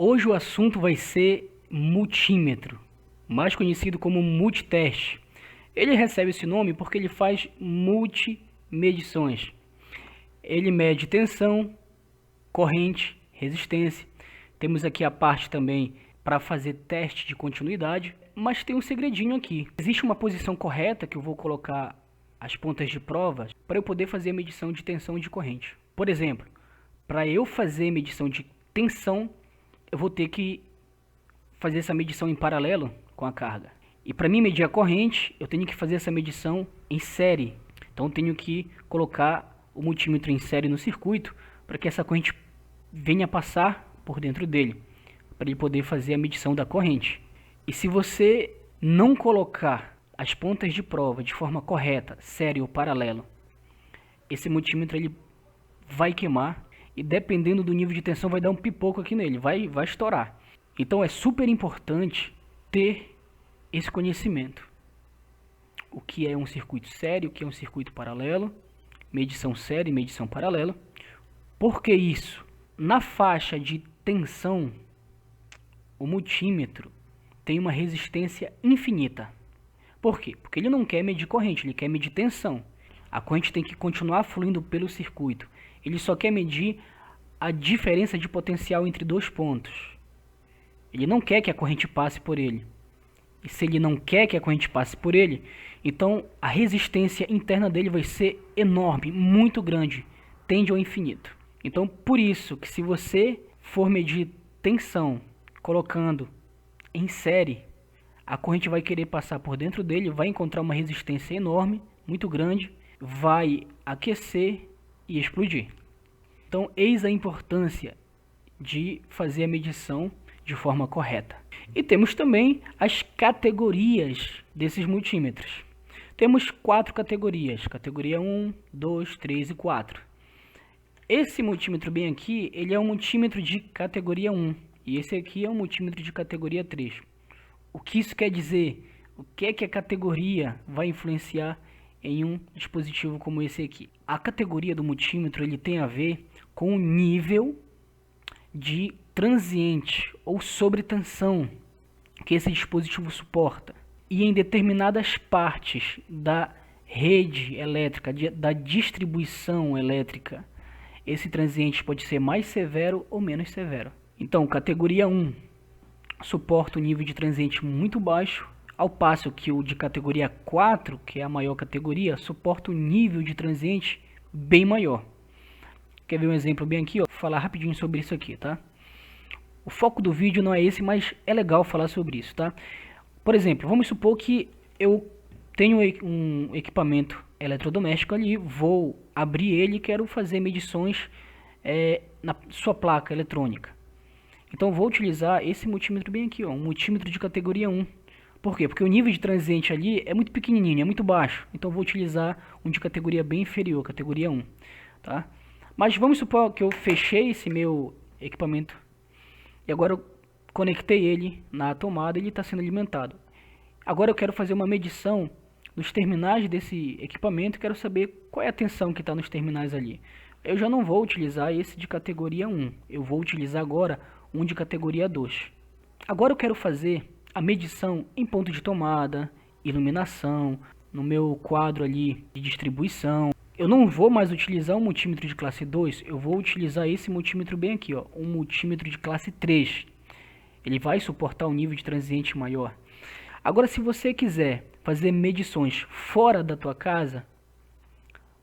Hoje o assunto vai ser multímetro, mais conhecido como multiteste. Ele recebe esse nome porque ele faz multimedições. Ele mede tensão, corrente, resistência. Temos aqui a parte também para fazer teste de continuidade, mas tem um segredinho aqui. Existe uma posição correta que eu vou colocar as pontas de prova para eu poder fazer a medição de tensão e de corrente. Por exemplo, para eu fazer medição de tensão, eu vou ter que fazer essa medição em paralelo com a carga. E para mim medir a corrente, eu tenho que fazer essa medição em série. Então eu tenho que colocar o multímetro em série no circuito para que essa corrente venha passar por dentro dele, para ele poder fazer a medição da corrente. E se você não colocar as pontas de prova de forma correta, série ou paralelo, esse multímetro ele vai queimar e dependendo do nível de tensão vai dar um pipoco aqui nele, vai estourar. Então é super importante ter esse conhecimento. O que é um circuito sério, o que é um circuito paralelo, medição séria e medição paralela. Por que isso? Na faixa de tensão, o multímetro tem uma resistência infinita. Por quê? Porque ele não quer medir corrente, ele quer medir tensão. A corrente tem que continuar fluindo pelo circuito. Ele só quer medir a diferença de potencial entre dois pontos. Ele não quer que a corrente passe por ele. E se ele não quer que a corrente passe por ele, então a resistência interna dele vai ser enorme, muito grande, tende ao infinito. Então por isso que se você for medir tensão colocando em série, a corrente vai querer passar por dentro dele, vai encontrar uma resistência enorme, muito grande, vai aquecer e explodir. Então eis a importância de fazer a medição de forma correta. E temos também as categorias desses multímetros. Temos 4 categorias, categoria 1, 2, 3 e 4. Esse multímetro bem aqui, ele é um multímetro de categoria 1 e esse aqui é um multímetro de categoria 3. O que isso quer dizer? O que é que a categoria vai influenciar em um dispositivo como esse aqui? A categoria do multímetro ele tem a ver com o nível de transiente ou sobretensão que esse dispositivo suporta. E em determinadas partes da rede elétrica, da distribuição elétrica, esse transiente pode ser mais severo ou menos severo. Então, categoria 1 suporta um nível de transiente muito baixo, ao passo que o de categoria 4, que é a maior categoria, suporta um nível de transiente bem maior. Quer ver um exemplo bem aqui? Vou falar rapidinho sobre isso aqui, tá? O foco do vídeo não é esse, mas é legal falar sobre isso, tá? Por exemplo, vamos supor que eu tenho um equipamento eletrodoméstico ali, vou abrir ele e quero fazer medições na sua placa eletrônica. Então vou utilizar esse multímetro bem aqui, ó, um multímetro de categoria 1. Por quê? Porque o nível de transiente ali é muito pequenininho, é muito baixo. Então vou utilizar um de categoria bem inferior, categoria 1, tá? Mas vamos supor que eu fechei esse meu equipamento e agora eu conectei ele na tomada e ele está sendo alimentado. Agora eu quero fazer uma medição dos terminais desse equipamento e quero saber qual é a tensão que está nos terminais ali. Eu já não vou utilizar esse de categoria 1, eu vou utilizar agora um de categoria 2. Agora eu quero fazer a medição em ponto de tomada, iluminação, no meu quadro ali de distribuição. Eu não vou mais utilizar um multímetro de classe 2, eu vou utilizar esse multímetro bem aqui, ó, um multímetro de classe 3. Ele vai suportar um nível de transiente maior. Agora, se você quiser fazer medições fora da tua casa,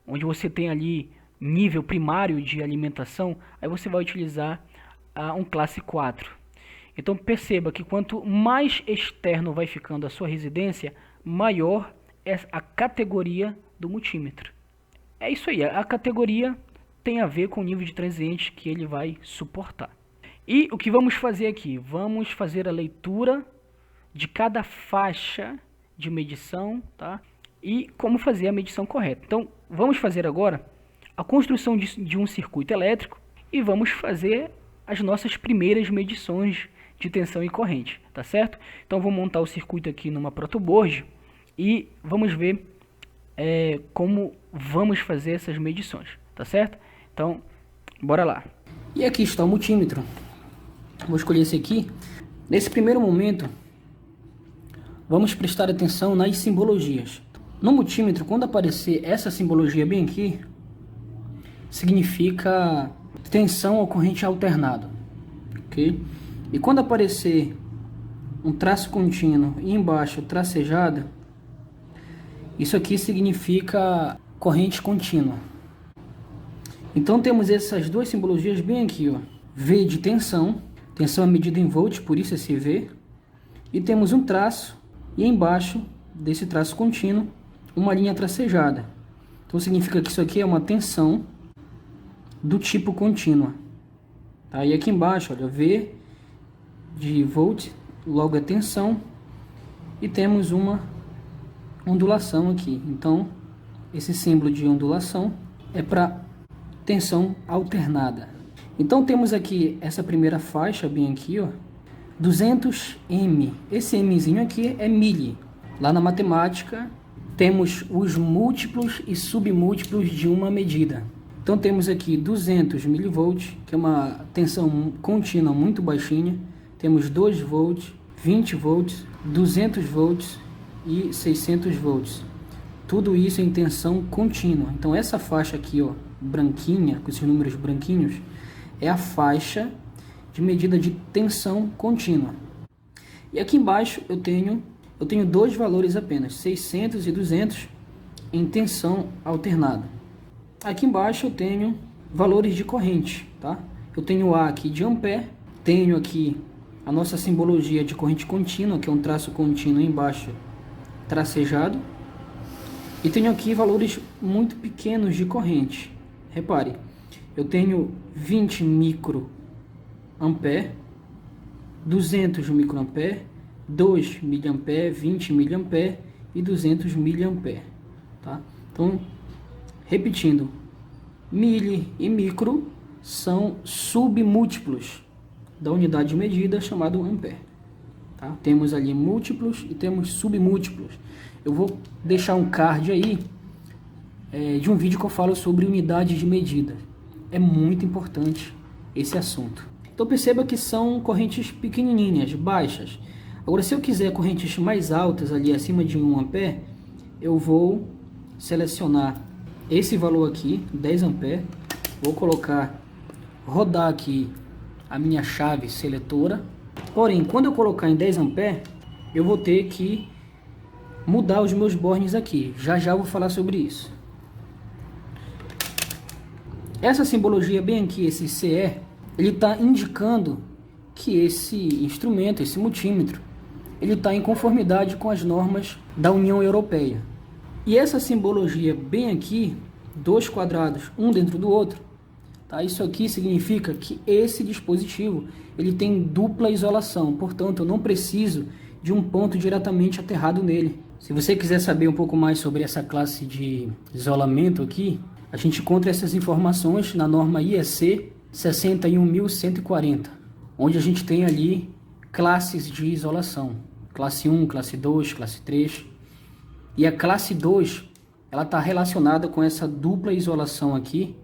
onde você tem ali nível primário de alimentação, aí você vai utilizar um classe 4. Então perceba que quanto mais externo vai ficando a sua residência, maior é a categoria do multímetro. É isso aí, a categoria tem a ver com o nível de transiente que ele vai suportar. E o que vamos fazer aqui? Vamos fazer a leitura de cada faixa de medição, tá? E como fazer a medição correta. Então, vamos fazer agora a construção de um circuito elétrico e vamos fazer as nossas primeiras medições de tensão e corrente, tá certo? Então, vou montar o circuito aqui numa protoboard e vamos ver como vamos fazer essas medições, tá certo? Então, bora lá. E aqui está o multímetro. Vou escolher esse aqui. Nesse primeiro momento, vamos prestar atenção nas simbologias. No multímetro, quando aparecer essa simbologia bem aqui, significa tensão ao corrente alternado, ok? E quando aparecer um traço contínuo e embaixo tracejada, isso aqui significa corrente contínua. Então temos essas duas simbologias bem aqui, ó. V de tensão, tensão é medida em volts, por isso esse V. E temos um traço e embaixo desse traço contínuo uma linha tracejada. Então significa que isso aqui é uma tensão do tipo contínua. Tá? E aqui embaixo, olha, V de volt, logo é tensão, e temos uma ondulação aqui. Então esse símbolo de ondulação é para tensão alternada. Então temos aqui essa primeira faixa bem aqui, ó, 200 M. Esse Mzinho aqui é milli. Lá na matemática temos os múltiplos e submúltiplos de uma medida. Então temos aqui 200 milivolts, que é uma tensão contínua muito baixinha. Temos 2 volts, 20 volts, 200 volts e 600 volts. Tudo isso em tensão contínua. Então essa faixa aqui, ó, branquinha, com esses números branquinhos, é a faixa de medida de tensão contínua. E aqui embaixo eu tenho dois valores apenas, 600 e 200 em tensão alternada. Aqui embaixo eu tenho valores de corrente, tá? Eu tenho A aqui de ampere, tenho aqui a nossa simbologia de corrente contínua, que é um traço contínuo embaixo tracejado, e tenho aqui valores muito pequenos de corrente. Repare, eu tenho 20 microampere, 200 microampere, 2 miliampere, 20 miliampere e 200 miliampere, tá? Então, repetindo, mili e micro são submúltiplos da unidade de medida chamado ampere, tá? Temos ali múltiplos e temos submúltiplos. Eu vou deixar um card aí de um vídeo que eu falo sobre unidades de medida. É muito importante esse assunto. Então perceba que são correntes pequenininhas, baixas. Agora, se eu quiser correntes mais altas ali, acima de 1 ampere, eu vou selecionar esse valor aqui, 10 ampere. Vou rodar aqui a minha chave seletora. Porém, quando eu colocar em 10 ampere, eu vou ter que mudar os meus bornes aqui. Já já eu vou falar sobre isso. Essa simbologia bem aqui, esse CE, ele está indicando que esse instrumento, esse multímetro, ele está em conformidade com as normas da União Europeia. E essa simbologia bem aqui, dois quadrados, um dentro do outro, tá? Isso aqui significa que esse dispositivo ele tem dupla isolação, portanto eu não preciso de um ponto diretamente aterrado nele. Se você quiser saber um pouco mais sobre essa classe de isolamento aqui, a gente encontra essas informações na norma IEC 61140, onde a gente tem ali classes de isolação, classe 1, classe 2, classe 3, e a classe 2 ela está relacionada com essa dupla isolação aqui,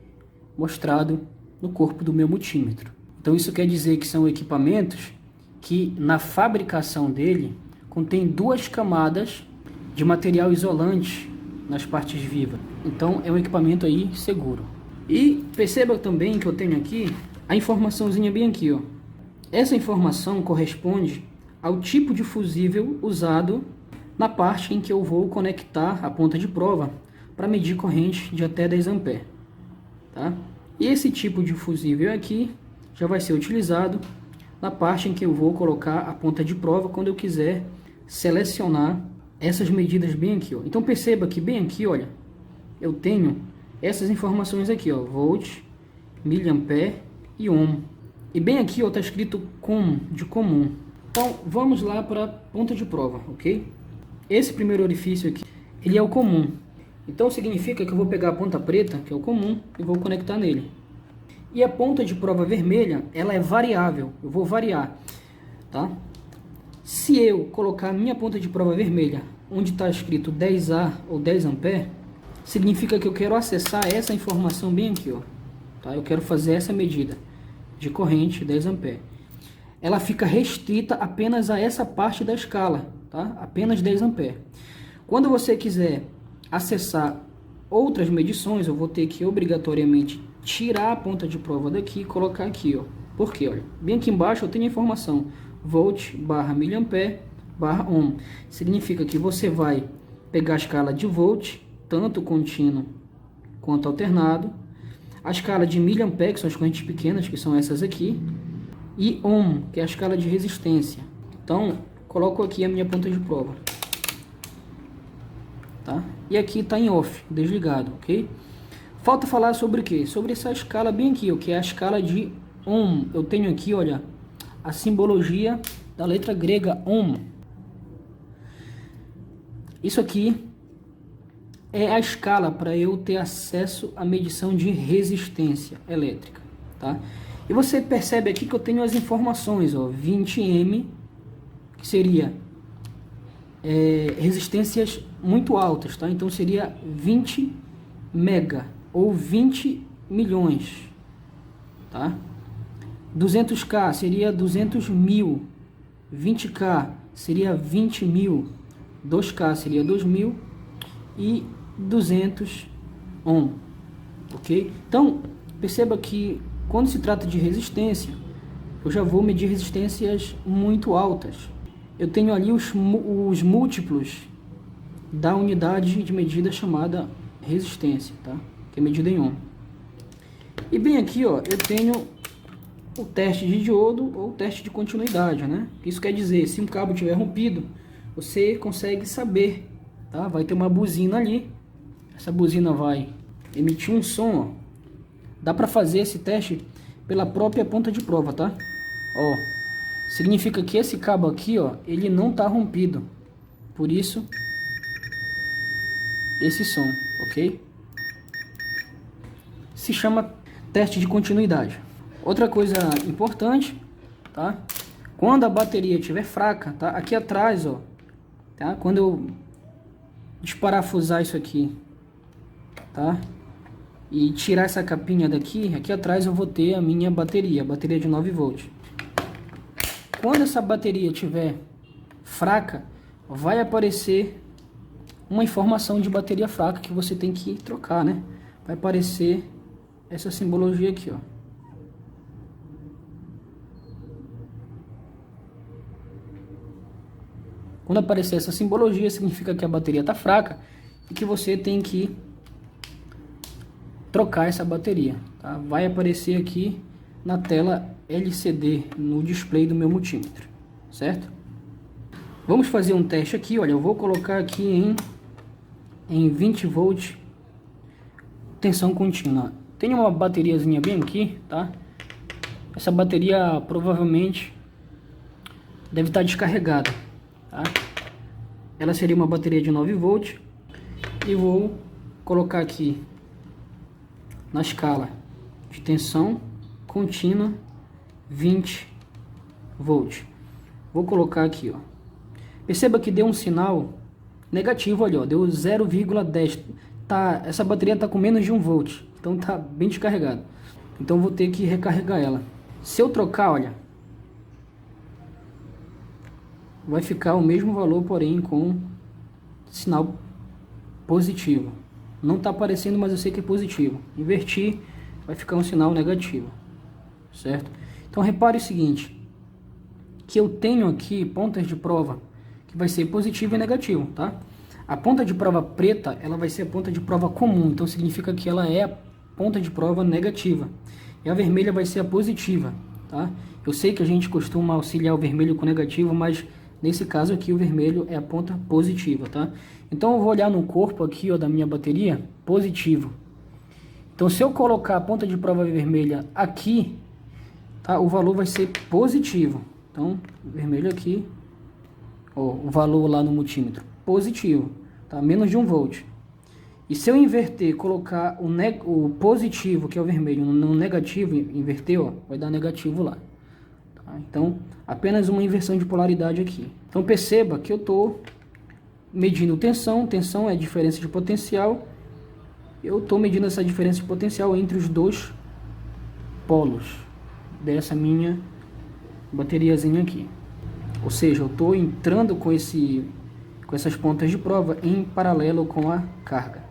mostrado no corpo do meu multímetro. Então isso quer dizer que são equipamentos que na fabricação dele contém duas camadas de material isolante nas partes vivas. Então é um equipamento aí seguro. E perceba também que eu tenho aqui a informaçãozinha bem aqui, ó. Essa informação corresponde ao tipo de fusível usado na parte em que eu vou conectar a ponta de prova para medir corrente de até 10 ampere, tá? E esse tipo de fusível aqui já vai ser utilizado na parte em que eu vou colocar a ponta de prova quando eu quiser selecionar essas medidas bem aqui, ó. Então perceba que bem aqui, olha, eu tenho essas informações aqui, ó, volt, miliampere e ohm. E bem aqui, ó, tá escrito com, de comum. Então vamos lá para a ponta de prova, ok? Esse primeiro orifício aqui, ele é o comum. Então significa que eu vou pegar a ponta preta, que é o comum, e vou conectar nele. E a ponta de prova vermelha, ela é variável, eu vou variar, tá? Se eu colocar a minha ponta de prova vermelha, onde está escrito 10A ou 10 ampere, significa que eu quero acessar essa informação bem aqui, ó, tá? Eu quero fazer essa medida de corrente 10 ampere. ela fica restrita apenas a essa parte da escala, tá? Apenas 10 amperes. Quando você quiser acessar outras medições, eu vou ter que obrigatoriamente tirar a ponta de prova daqui e colocar aqui, ó. Por quê? Olha, bem aqui embaixo eu tenho a informação volt barra miliampere barra ohm. Significa que você vai pegar a escala de volt, tanto contínuo quanto alternado, a escala de miliampere, que são as correntes pequenas, que são essas aqui, e ohm, que é a escala de resistência. Então, coloco aqui a minha ponta de prova. Tá? E aqui está em off, desligado, ok? Falta falar sobre o que? Sobre essa escala bem aqui, o que é a escala de ohm. Eu tenho aqui, olha, a simbologia da letra grega ohm. Isso aqui é a escala para eu ter acesso à medição de resistência elétrica, tá? E você percebe aqui que eu tenho as informações, ó, 20 M, que seria resistências muito altas, tá? Então seria 20 mega ou 20 milhões, tá? 200K seria 200 mil, 20K seria 20 mil, 2K seria 2.000 e 200 ohm, ok? Então perceba que quando se trata de resistência, eu já vou medir resistências muito altas. Eu tenho ali os múltiplos da unidade de medida chamada resistência, tá? Que é medida em ohm. E bem aqui, ó, eu tenho o teste de diodo ou teste de continuidade, né? Isso quer dizer, se um cabo tiver rompido, você consegue saber, tá? Vai ter uma buzina ali, essa buzina vai emitir um som, ó. Dá para fazer esse teste pela própria ponta de prova, tá? Ó, significa que esse cabo aqui, ó, ele não tá rompido. Por isso, esse som, ok? Se chama teste de continuidade. Outra coisa importante, tá? Quando a bateria estiver fraca, tá? Aqui atrás, ó, tá? Quando eu desparafusar isso aqui, tá? E tirar essa capinha daqui, aqui atrás eu vou ter a minha bateria, a bateria de 9 volts. Quando essa bateria estiver fraca, vai aparecer uma informação de bateria fraca que você tem que trocar, né? Vai aparecer essa simbologia aqui, ó. Quando aparecer essa simbologia, significa que a bateria está fraca e que você tem que trocar essa bateria, tá? Vai aparecer aqui na tela LCD, no display do meu multímetro, certo? Vamos fazer um teste aqui, olha, eu vou colocar aqui em 20 volts, tensão contínua. Tem uma bateriazinha bem aqui, tá? Essa bateria provavelmente deve estar descarregada, tá? Ela seria uma bateria de 9 volts e vou colocar aqui na escala de tensão contínua 20 volts. Vou colocar aqui, ó. Perceba que deu um sinal negativo ali, ó, deu 0,10. Tá, essa bateria tá com menos de 1 volt, então tá bem descarregada. Então vou ter que recarregar ela. Se eu trocar, olha, vai ficar o mesmo valor, porém com sinal positivo. Não tá aparecendo, mas eu sei que é positivo. Invertir, vai ficar um sinal negativo, certo? Então repare o seguinte, que eu tenho aqui pontas de prova que vai ser positivo e negativo, tá? A ponta de prova preta, ela vai ser a ponta de prova comum, então significa que ela é a ponta de prova negativa. E a vermelha vai ser a positiva, tá? Eu sei que a gente costuma auxiliar o vermelho com o negativo, mas nesse caso aqui o vermelho é a ponta positiva, tá? Então eu vou olhar no corpo aqui, ó, da minha bateria, positivo. Então se eu colocar a ponta de prova vermelha aqui, tá? O valor vai ser positivo. Então, vermelho aqui, ó, o valor lá no multímetro, positivo, tá? Menos de 1 volt. E se eu inverter, colocar o positivo, que é o vermelho, no negativo, inverter, ó, vai dar negativo lá. Tá? Então, apenas uma inversão de polaridade aqui. Então, perceba que eu estou medindo tensão. Tensão é diferença de potencial. Eu estou medindo essa diferença de potencial entre os dois polos dessa minha bateriazinha aqui. Ou seja, eu estou entrando com essas pontas de prova em paralelo com a carga.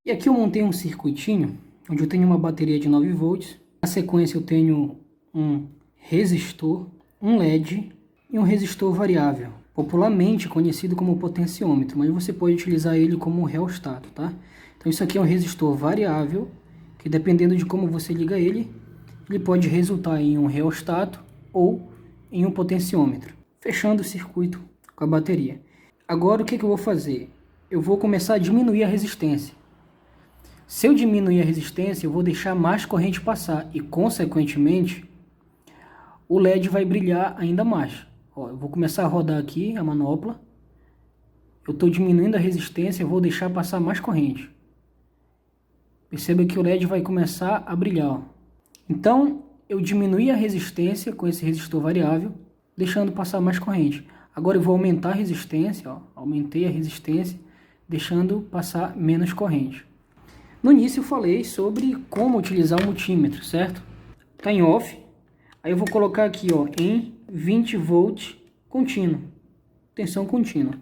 E aqui eu montei um circuitinho, onde eu tenho uma bateria de 9 volts. Na sequência eu tenho um resistor, um LED e um resistor variável, popularmente conhecido como potenciômetro, mas você pode utilizar ele como reostato, tá? Então isso aqui é um resistor variável, que dependendo de como você liga ele pode resultar em um reostato ou em um potenciômetro, fechando o circuito com a bateria. Agora o que eu vou fazer? Eu vou começar a diminuir a resistência. Se eu diminuir a resistência, eu vou deixar mais corrente passar e, consequentemente, o LED vai brilhar ainda mais. Ó, eu vou começar a rodar aqui a manopla. Eu estou diminuindo a resistência, eu vou deixar passar mais corrente. Perceba que o LED vai começar a brilhar. Ó. Então, eu diminuí a resistência com esse resistor variável, deixando passar mais corrente. Agora eu vou aumentar a resistência, ó. Aumentei a resistência, deixando passar menos corrente. No início eu falei sobre como utilizar o multímetro, certo? Está em off. Aí eu vou colocar aqui, ó, em 20 volts contínuo, tensão contínua.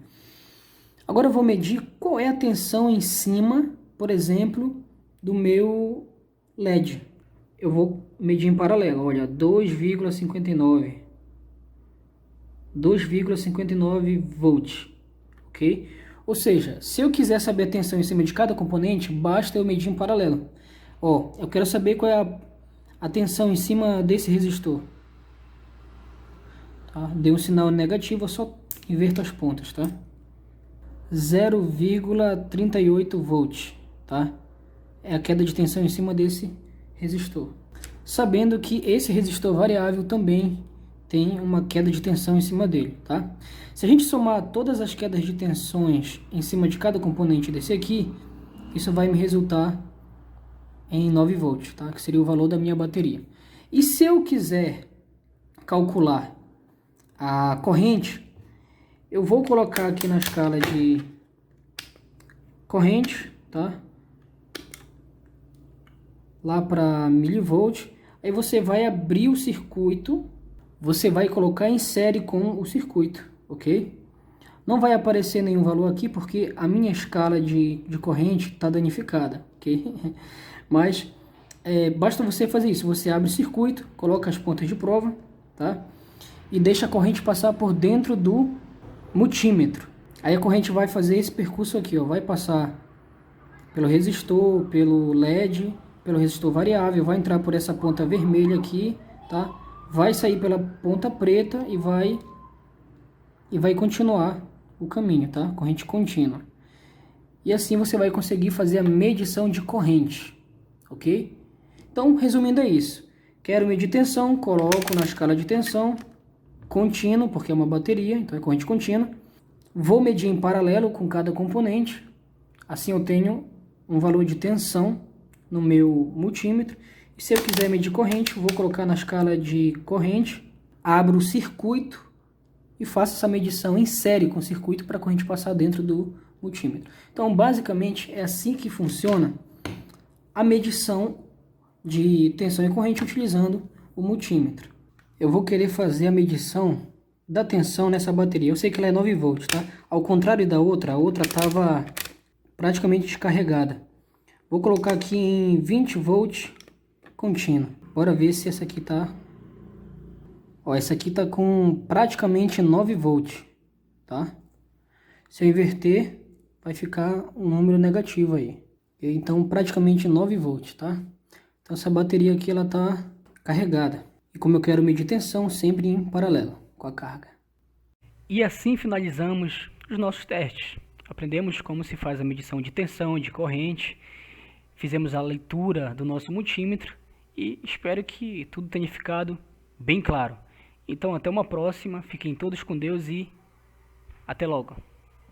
Agora eu vou medir qual é a tensão em cima, por exemplo, do meu LED. Eu vou medir em paralelo, olha, 2,59 volts, ok? Ou seja, se eu quiser saber a tensão em cima de cada componente, basta eu medir em paralelo. Ó, eu quero saber qual é a tensão em cima desse resistor. Tá? Deu um sinal negativo, eu só inverto as pontas, tá? 0,38 volts, tá? É a queda de tensão em cima desse resistor. Sabendo que esse resistor variável também tem uma queda de tensão em cima dele, tá? Se a gente somar todas as quedas de tensões em cima de cada componente desse aqui, isso vai me resultar em 9 volts, tá? Que seria o valor da minha bateria. E se eu quiser calcular a corrente, eu vou colocar aqui na escala de corrente, tá? Lá para milivolt, aí você vai abrir o circuito, você vai colocar em série com o circuito, ok? Não vai aparecer nenhum valor aqui porque a minha escala de corrente está danificada, ok? Mas basta você fazer isso, você abre o circuito, coloca as pontas de prova, tá? E deixa a corrente passar por dentro do multímetro. Aí a corrente vai fazer esse percurso aqui, ó, vai passar pelo resistor, pelo LED, pelo resistor variável, vai entrar por essa ponta vermelha aqui, tá? Vai sair pela ponta preta e vai continuar o caminho, tá? Corrente contínua. E assim você vai conseguir fazer a medição de corrente, ok? Então, resumindo é isso. Quero medir tensão, coloco na escala de tensão, contínuo, porque é uma bateria, então é corrente contínua. Vou medir em paralelo com cada componente, assim eu tenho um valor de tensão no meu multímetro. E se eu quiser medir corrente, vou colocar na escala de corrente, abro o circuito e faço essa medição em série com o circuito para a corrente passar dentro do multímetro. Então, basicamente, é assim que funciona a medição de tensão e corrente utilizando o multímetro. Eu vou querer fazer a medição da tensão nessa bateria. Eu sei que ela é 9 volts, tá? Ao contrário da outra, a outra estava praticamente descarregada. Vou colocar aqui em 20 volts contínuo. Bora ver se essa aqui tá... Ó, essa aqui tá com praticamente 9 volts, tá? Se eu inverter, vai ficar um número negativo aí. Então, praticamente 9 volts, tá? Então, essa bateria aqui, ela tá carregada. E como eu quero medir tensão, sempre em paralelo com a carga. E assim finalizamos os nossos testes. Aprendemos como se faz a medição de tensão, de corrente. Fizemos a leitura do nosso multímetro. E espero que tudo tenha ficado bem claro. Então, até uma próxima. Fiquem todos com Deus e até logo.